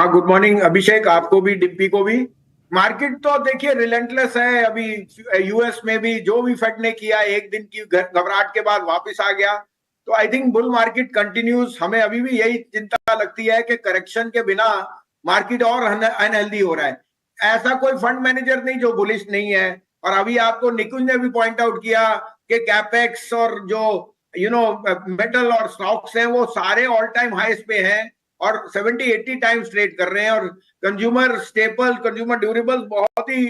हाँ, good morning अभिषेक, आपको भी, डिम्पी को भी। मार्केट तो देखिए रिलेंटलेस है अभी। यूएस में भी जो भी फेड ने किया, एक दिन की घबराहट के बाद वापस आ गया। तो I think bull market continues. हमें अभी भी यही चिंता लगती है कि करेक्शन के बिना मार्केट और अनहेल्दी हो रहा है। ऐसा कोई फंड मैनेजर नहीं जो बुलिश नहीं है। और अभी आपको निकुंज ने भी पॉइंट आउट किया कि कैपेक्स और जो मेटल और स्टॉक्स हैं वो सारे ऑल टाइम हाईस पे हैं और 70-80 टाइम्स ट्रेड कर रहे हैं। और कंज्यूमर स्टेपल, कंज्यूमर ड्यूरेबल्स बहुत ही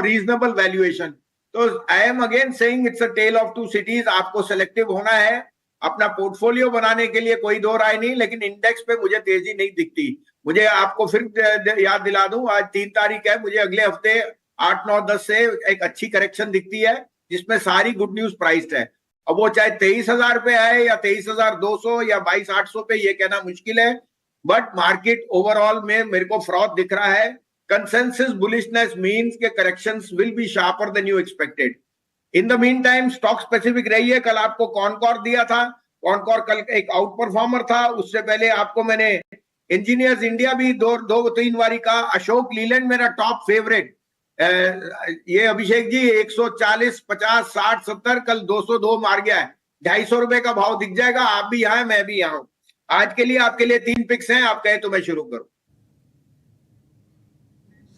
रीजनेबल वैल्यूएशन। तो I am again saying it's a tale of two cities. आपको सिलेक्टिव होना है अपना पोर्टफोलियो बनाने के लिए, कोई दो राय नहीं। लेकिन इंडेक्स पे मुझे तेजी नहीं दिखती। मुझे आपको फिर याद दिला दूं, आज 3 तारीख है, मुझे अगले हफ्ते 8, 9, 10 से एक अच्छी करेक्शन दिखती है जिसमें सारी गुड न्यूज प्राइस्ड है। अब वो चाहे 23,000 पे आए या 23,200 या 22,800 पे, ये कहना मुश्किल है। बट मार्केट ओवरऑल में मेरे को फ्रॉथ दिख रहा है। कंसेंसस बुलिशनेस मींस के corrections will be sharper than you expected. In the mean time stock specific रही है। कल आपको कॉनकॉर दिया था, कॉनकॉर कल एक आउट परफॉर्मर था। उससे पहले आपको मैंने इंजीनियर्स इंडिया भी दो तीन बारी का। अशोक लीलैंड मेरा टॉप फेवरेट। ये अभिषेक जी 140, 50, 60, 70, कल 202 मार गया है। 250 रुपए का भाव दिख जाएगा। आप भी यहाँ, मैं भी यहाँ हूं। आज के लिए आपके लिए 3 पिक्स हैं, आप कहे तो मैं शुरू करूं।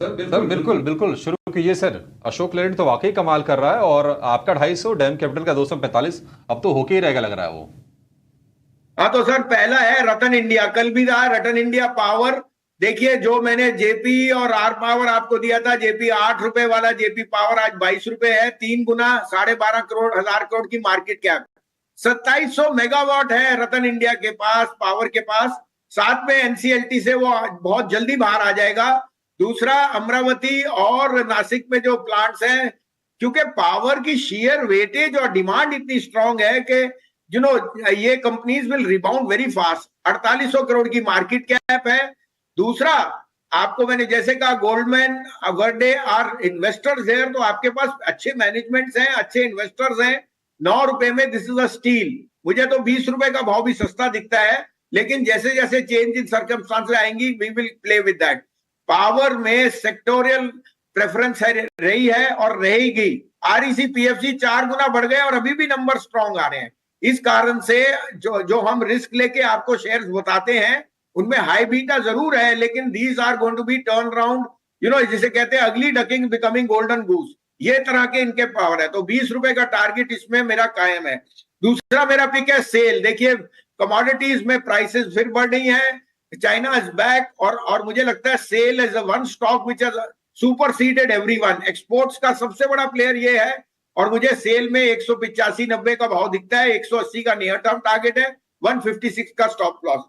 सर बिल्कुल बिल्कुल शुरू कीजिए सर। अशोक लेलैंड तो वाकई कमाल कर रहा है और आपका 250, डैम कैपिटल का 245 अब तो होके ही रहेगा लग रहा है वो। हाँ तो सर पहला है रतन इंडिया, कल भी रहा रतन इंडिया पावर। देखिए जो मैंने जेपी और आर पावर आपको दिया था, जेपी 8 रुपए वाला जेपी पावर आज 22 रुपए है। 3 गुना, 12,5 करोड़ की मार्केट कैप। 2700 मेगावाट है रतन इंडिया के पास, पावर के पास। साथ में एनसीएलटी से वो बहुत जल्दी बाहर आ जाएगा। दूसरा, अमरावती और नासिक में जो प्लांट्स हैं, क्योंकि पावर की शेयर वेटेज और डिमांड इतनी स्ट्रांग है कि ये companies will rebound very fast. 4800 crore की मार्केट कैप है। दूसरा, आपको मैंने जैसे कहा Goldman, Verde are investors there. तो आपके पास अच्छे मैनेजमेंट्स हैं, अच्छे इन्वेस्टर्स हैं। 9 रुपए में दिस इज अ स्टील। मुझे तो 20 रुपए का भाव भी सस्ता दिखता है, लेकिन जैसे जैसे चेंज इन सर्कमस्टांसेस आएंगी we will play with that. Power में सेक्टोरियल प्रेफरेंस है, रही है और रहेगी। आरईसी पीएफसी 4 गुना बढ़ गए और अभी भी नंबर स्ट्रॉन्ग आ रहे हैं। इस कारण से जो हम रिस्क लेके आपको शेयर्स बताते हैं उनमें हाई बीटा जरूर है, लेकिन these are going to be turn around, जिसे कहते हैं अगली डकिंग बिकमिंग गोल्डन गूस। ये तरह के इनके पावर है। तो 20 रुपए का टारगेट इसमें मेरा कायम है। दूसरा मेरा पिक है सेल। देखिए कमोडिटीज में प्राइसेस फिर बढ़ रही हैं। चाइना इज बैक और मुझे लगता है SAIL is one stock which has superseded everyone. Exports का सबसे बड़ा प्लेयर ये है और मुझे सेल में 185-90 का भाव दिखता है। 180 का नियर टर्म टारगेट है, 156 का स्टॉप लॉस।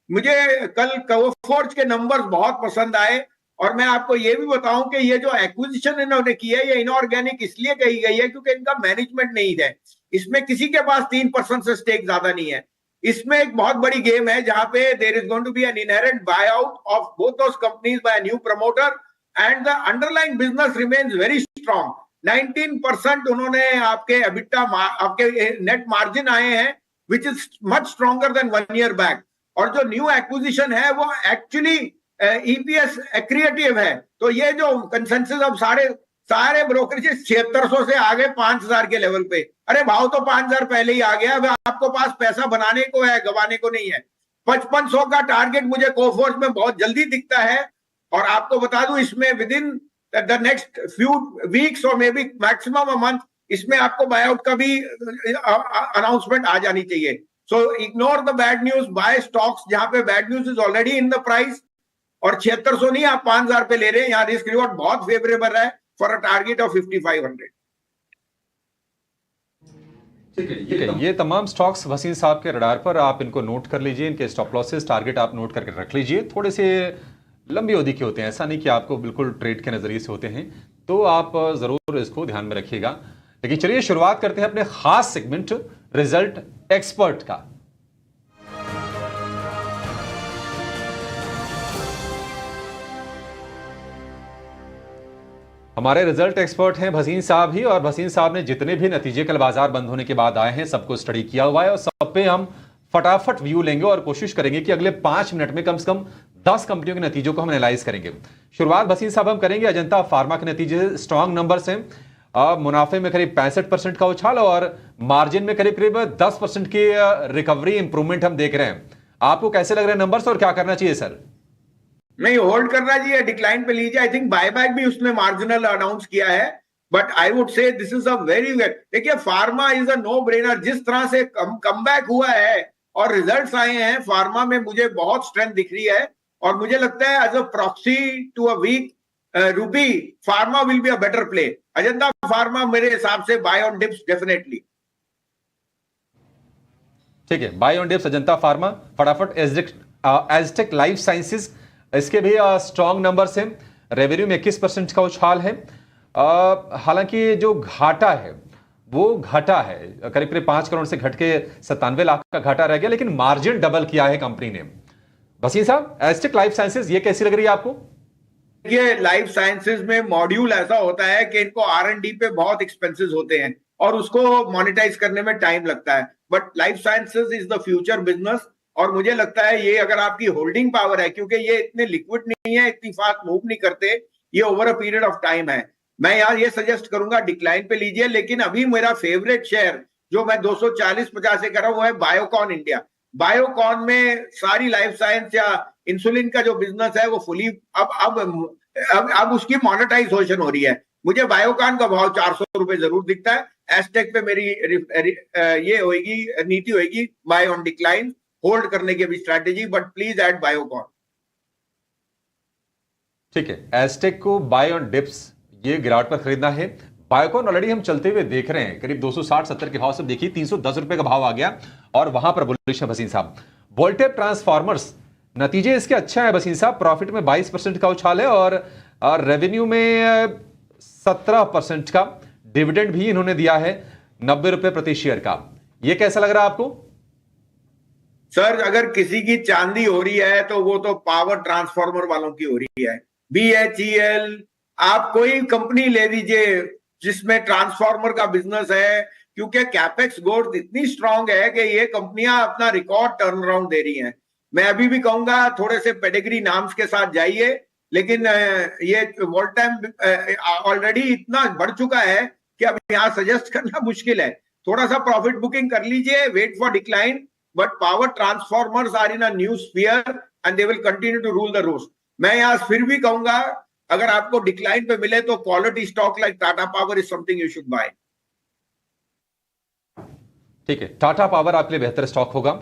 मुझे कल कोफोर्ज के नंबर्स बहुत पसंद आए। और मैं आपको ये भी बताऊं कि ये जो एक्विजिशन इन्होंने की है ये इनऑर्गेनिक इसलिए कही गई है क्योंकि इनका मैनेजमेंट नहीं है। इसमें किसी के पास 3% से स्टेक ज्यादा नहीं है। इसमें एक बहुत बड़ी गेम है जहां पे there is going to be an inherent buy out of both those companies by new promoter and the underlying business remains very strong. 19% उन्होंने आपके एबिटा, आपके नेट मार्जिन आए हैं which is much stronger than 1 year back. और जो new acquisition है वो actually EPS एक्रिएटिव है। तो ये जो कंसेंसस अब सारे ब्रोकरेजेस 7600 से आगे 5000 के लेवल पे। अरे भाव तो 5000 पहले ही आ गया। अब आपको पास पैसा बनाने को है, गवाने को नहीं है। 5500 का टारगेट मुझे कोफोर्ज में बहुत जल्दी दिखता है। और आपको बता दूं इसमें within the next few weeks और maybe maximum a month इसमें आपको बायआउट का भी अनाउंसमेंट आ जानी चाहिए। So ignore the bad news, buy stocks जहां पे bad news is already in the price. और 7600 नहीं, आप 5000 पे ले रहे हैं। यहाँ रिस्क रिवॉर्ड बहुत फेवरेबल है फॉर अ टारगेट ऑफ 5500। ठीक है, ये तमाम स्टॉक्स वसीम साहब के रडार पर, आप इनको नोट कर लीजिए। इनके स्टॉप लॉसेस टारगेट आप नोट करके रख लीजिए। थोड़े से लंबी अवधि के होते हैं, ऐसा नहीं कि आपको बिल्कुल ट्रेड के नजरिए से होते हैं, तो आप जरूर इसको ध्यान में रखिएगा। लेकिन चलिए शुरुआत करते हैं अपने खास सेगमेंट रिजल्ट एक्सपर्ट का। हमारे रिजल्ट एक्सपर्ट हैं भसीन साहब ही, और भसीन साहब ने जितने भी नतीजे कल बाजार बंद होने के बाद आए हैं सबको स्टडी किया हुआ है और सब पे हम फटाफट व्यू लेंगे और कोशिश करेंगे कि अगले 5 मिनट में कम से कम 10 कंपनियों के नतीजों को हम एनालाइज करेंगे। शुरुआत भसीन साहब हम करेंगे अजंता फार्मा के नतीजे। स्ट्रॉन्ग नंबर्स हैं, मुनाफे में करीब 65% का उछाल और मार्जिन में करीब करीब 10% की रिकवरी इंप्रूवमेंट हम देख रहे हैं। आपको कैसे लग रहे हैं नंबर्स और क्या करना चाहिए सर? नहीं, होल्ड करना चाहिए, डिक्लाइन पे लीजिए। आई थिंक बायबैक भी उसने मार्जिनल अनाउंस किया है, but I would say this is a very well. देखिए, pharma is a no brainer. जिस तरह से कमबैक हुआ है और रिजल्ट्स आए हैं फार्मा में, मुझे बहुत स्ट्रेंथ दिख रही है और मुझे लगता है as a proxy to a weak rupee, pharma will be a better play. Ajanta pharma मेरे हिसाब से बाय ऑन डिप्स डेफिनेटली। ठीक है, buy on dips Ajanta pharma. फटाफट एजटेक लाइफ साइंसेज, इसके भी स्ट्रॉन्ग नंबर्स हैं। रेवेन्यू में 21% का उछाल है। हालांकि जो घाटा है वो घटा है, करीब करीब 5 करोड़ से घट के 97 लाख का घाटा रह गया, लेकिन मार्जिन डबल किया है कंपनी ने। भसीन साहब, एजटेक लाइफ साइंसेज ये कैसी लग रही है आपको? ये लाइफ साइंसेज में मॉड्यूल ऐसा होता है कि इनको R&D पे बहुत एक्सपेंसेस होते हैं और उसको मोनेटाइज करने में टाइम लगता है, but life sciences is the future business. और मुझे लगता है ये अगर आपकी होल्डिंग पावर है, क्योंकि ये इतने लिक्विड नहीं है, इतनी फास्ट मूव नहीं करते, ये over a period of time है। मैं यार ये सजेस्ट करूंगा डिक्लाइन पे लीजिए, लेकिन अभी मेरा फेवरेट शेयर जो मैं 240-50 से कर रहा हूं वो है बायोकॉन इंडिया। बायोकॉन में सारी लाइफ साइंस या इंसुलिन का जो बिजनेस है वो फुली अब उसकी मोनेटाइजेशन हो रही है। मुझे बायोकॉन का भाव 400 रुपए जरूर दिखता है। एस्टेक पे मेरी ये होगी, नीति होगी बाय ऑन डिक्लाइन, होल्ड करने की भी strategy, but please add Biocon. ठीक है, एस्टेक को बाय ऑन डिप्स, ये गिरावट पर खरीदना है। बायोकॉन ऑलरेडी हम चलते हुए देख रहे हैं, करीब 260-70 के भाव से देखिए 310 रुपए का भाव आ गया और वहां पर बुलिश है भसीन साहब। वोल्टेप ट्रांसफार्मर्स, नतीजे इसके अच्छा है भसीन साहब। प्रॉफिट में 22% का उछाल है और रेवेन्यू में 17% का। डिविडेंड भी इन्होंने दिया है 90 रुपए प्रति शेयर का। यह कैसा लग रहा है आपको? सर, अगर किसी की चांदी हो रही है तो वो तो पावर ट्रांसफार्मर वालों की हो रही है। BHEL, आप कोई कंपनी ले लीजिए जिसमें ट्रांसफार्मर का बिजनेस है, क्योंकि कैपेक्स ग्रोथ इतनी स्ट्रांग है कि ये कंपनियां अपना रिकॉर्ड टर्न अराउंड दे रही हैं। मैं अभी भी कहूंगा थोड़े से पेडिग्री नाम्स के साथ जाइए, लेकिन ये वोल्टाइम ऑलरेडी इतना बढ़ चुका है कि अब यहाँ सजेस्ट करना मुश्किल है। थोड़ा सा प्रॉफिट बुकिंग कर लीजिए, wait for decline, but power transformers are in a new sphere and they will continue to rule the roast. मैं यहाँ फिर भी कहूंगा अगर आपको डिक्लाइन पे मिले तो quality stock like Tata power is something you should buy. ठीक है, टाटा पावर आपके लिए बेहतर स्टॉक होगा।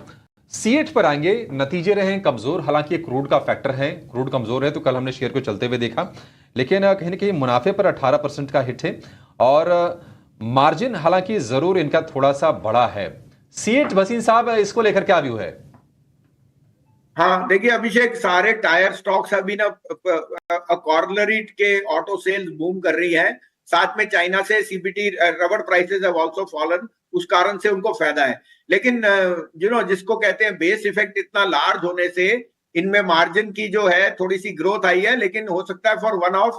सीएट पर आएंगे, नतीजे रहे कमजोर। हालांकि क्रूड का फैक्टर है, क्रूड कमजोर है तो कल हमने शेयर को चलते हुए देखा, लेकिन कहीं ना कहीं मुनाफे पर 18% का हिट है और मार्जिन हालांकि जरूर इनका थोड़ा सा बड़ा है। सीएट भसीन साहब, इसको लेकर क्या व्यू है? हाँ देखिए अभिषेक, सारे टायर स्टॉक्स अभी ना कॉर्नरी के ऑटो सेल्स बूम कर रही है, साथ में चाइना से CBT rubber prices have also fallen, उस कारण से उनको फायदा है। लेकिन जिसको कहते हैं बेस इफेक्ट इतना लार्ज होने से इनमें मार्जिन की जो है थोड़ी सी ग्रोथ आई है, लेकिन हो सकता है फॉर वन ऑफ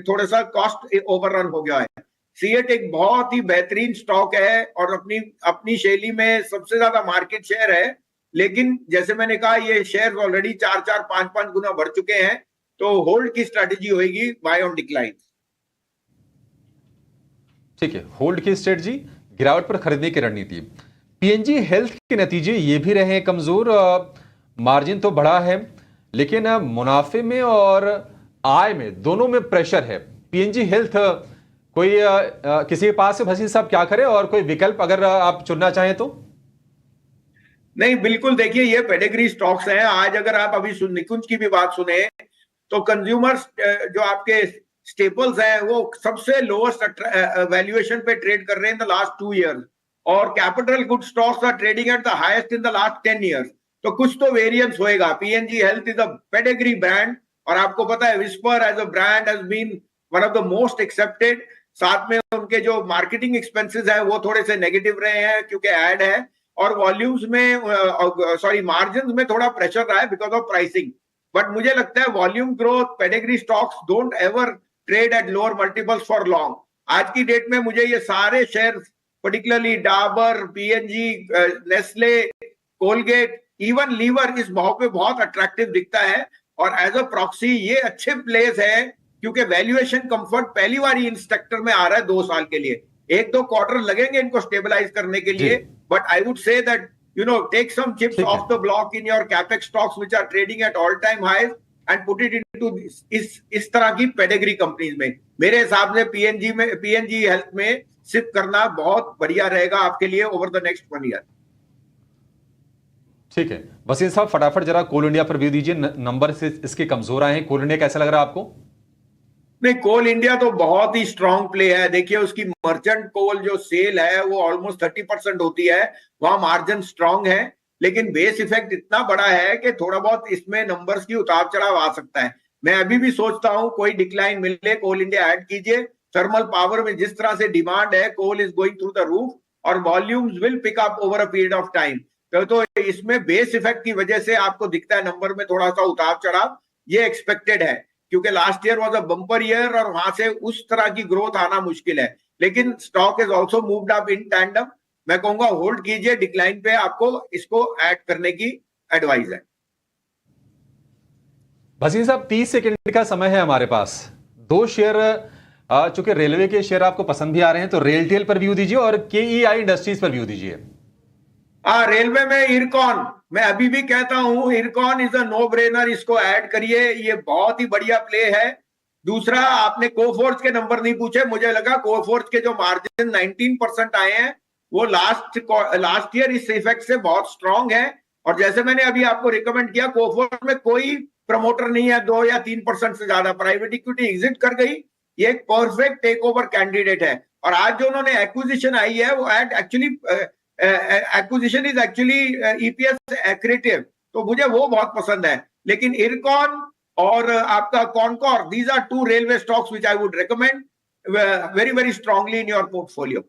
थोड़ा सा कॉस्ट ओवररन हो गया है। सीएट एक बहुत ही बेहतरीन स्टॉक है और अपनी शैली में सबसे ज्यादा मार्केट शेयर है, लेकिन जैसे मैंने कहा ये शेयर ऑलरेडी 4-4, 5-5 गुना बढ़ चुके हैं, तो होल्ड की स्ट्रैटेजी होगी बाय ऑन डिक्लाइन। ठीक है, होल्ड की स्ट्रेटजी, गिरावट पर खरीदने की रणनीति। पीएनजी हेल्थ के नतीजे ये भी रहे कमजोर। मार्जिन तो बढ़ा है लेकिन मुनाफे में और आय में दोनों में प्रेशर है। पीएनजी हेल्थ कोई किसी के पास से भसीन साहब क्या करे और कोई विकल्प अगर आप चुनना चाहें तो? नहीं, बिल्कुल, देखिए ये पेडिग्री स्टॉक्स हैं। आज अगर आप अभी निकुंज की भी बात सुने तो कंज्यूमर्स जो आपके स्टेपल्स हैं वो सबसे लोएस्ट वैल्यूएशन पे ट्रेड कर रहे हैं इन द लास्ट 2 इयर्स, और capital good stocks are trading at the highest in the last 10 years. तो कुछ तो वेरिएंस होएगा। P and G health is a pedigree brand, और आपको पता है Whisper as a brand has been one of the most accepted. साथ में उनके जो मार्केटिंग एक्सपेंसेस हैं वो थोड़े से नेगेटिव रहे हैं क्योंकि एड है, और वॉल्यूम्स में मार्जिन में थोड़ा प्रेशर रहा है बिकॉज ऑफ प्राइसिंग। बट मुझे लगता है volume growth, pedigree stocks don't ever trade at lower multiples for long. आज की डेट में मुझे ये सारे share, particularly Dabur, P and G, Nestle, Colgate, even Lever इस भाव पे बहुत अट्रैक्टिव दिखता है, और एज अ प्रॉक्सी ये अच्छे प्लेस है, क्योंकि वैल्यूएशन कंफर्ट पहली बार इन सेक्टर में आ रहा है 2 साल के लिए। 1-2 क्वार्टर लगेंगे इनको स्टेबलाइज करने के लिए, but I would say that take some chips off the block in your capex stocks which are trading at all time highs and put it into इस तरह की पेडिग्री कंपनीज में। मेरे हिसाब से पीएनजी हेल्थ में शिफ्ट करना बहुत बढ़िया रहेगा आपके लिए ओवर द नेक्स्ट 1 ईयर। ठीक है वसीम साहब, फटाफट जरा कोल इंडिया पर व्यू दीजिए। नंबर से इसके कमजोर आए हैं, कोल इंडिया कैसा लग रहा है आपको? नहीं, कोल इंडिया तो बहुत ही स्ट्रांग प्ले है। देखिए उसकी मर्चेंट कोल जो सेल है वो ऑलमोस्ट 30% होती है, वहां मार्जिन स्ट्रांग है, लेकिन बेस इफेक्ट इतना बड़ा है कि थोड़ा बहुत इसमें नंबर्स की उतार चढ़ाव आ सकता है। मैं अभी भी सोचता हूं कोई डिक्लाइन मिले कोल इंडिया ऐड कीजिए। थर्मल पावर में जिस तरह से डिमांड है, coal is going through the roof और volumes will pick up over a period of time. तो इसमें बेस इफेक्ट की वजह से आपको दिखता है नंबर में थोड़ा सा उतार चढ़ाव, ये एक्सपेक्टेड है, क्योंकि last year was a bumper year और वहां से उस तरह की ग्रोथ आना मुश्किल है। लेकिन stock is also moved up in tandem. मैं कहूंगा होल्ड कीजिए, डिक्लाइन पे आपको इसको ऐड करने की एडवाइस है। वसीम साहब 30 सेकंड का समय है हमारे पास। 2 शेयर, चूंकि रेलवे के शेयर आपको पसंद भी आ रहे हैं तो रेलटेल पर व्यू दीजिए और केईआई इंडस्ट्रीज पर व्यू दीजिए। रेलवे में इरकॉन, मैं अभी भी कहता हूं Ircon is a no brainer, इसको ऐड करिए, ये बहुत ही बढ़िया प्ले है। दूसरा, आपने कोफोर्ज के नंबर नहीं पूछे, मुझे लगा कोफोर्ज के जो मार्जिन 19% आए हैं वो लास्ट ईयर इस इफेक्ट से बहुत स्ट्रांग है, और जैसे मैंने अभी आपको रिकमेंड किया कोफोर्ज में कोई प्रमोटर नहीं है 2 या 3% से ज्यादा, प्राइवेट इक्विटी एग्जिट कर गई, ये एक परफेक्ट टेक ओवर कैंडिडेट है। और आज जो उन्होंने एक्विजिशन आई है वो acquisition is actually EPS accretive, तो मुझे वो बहुत पसंद है। लेकिन इरकॉन और आपका Concor, these are 2 railway stocks which I would recommend very very strongly in your portfolio.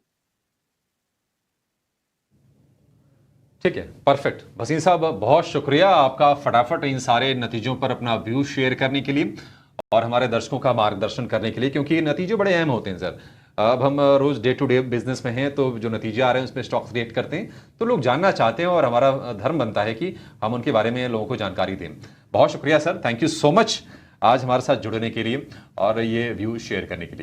ठीक है, परफेक्ट। वसीम साहब बहुत शुक्रिया आपका फटाफट इन सारे नतीजों पर अपना व्यू शेयर करने के लिए और हमारे दर्शकों का मार्गदर्शन करने के लिए, क्योंकि ये नतीजे बड़े अहम होते हैं सर। अब हम रोज डे टू डे बिजनेस में हैं, तो जो नतीजे आ रहे हैं उसमें स्टॉक्स रेट करते हैं, तो लोग जानना चाहते हैं और हमारा धर्म बनता है कि हम उनके बारे में लोगों को जानकारी दें। बहुत शुक्रिया sir, thank you so much आज हमारे साथ जुड़ने के लिए और ये व्यू शेयर करने के लिए।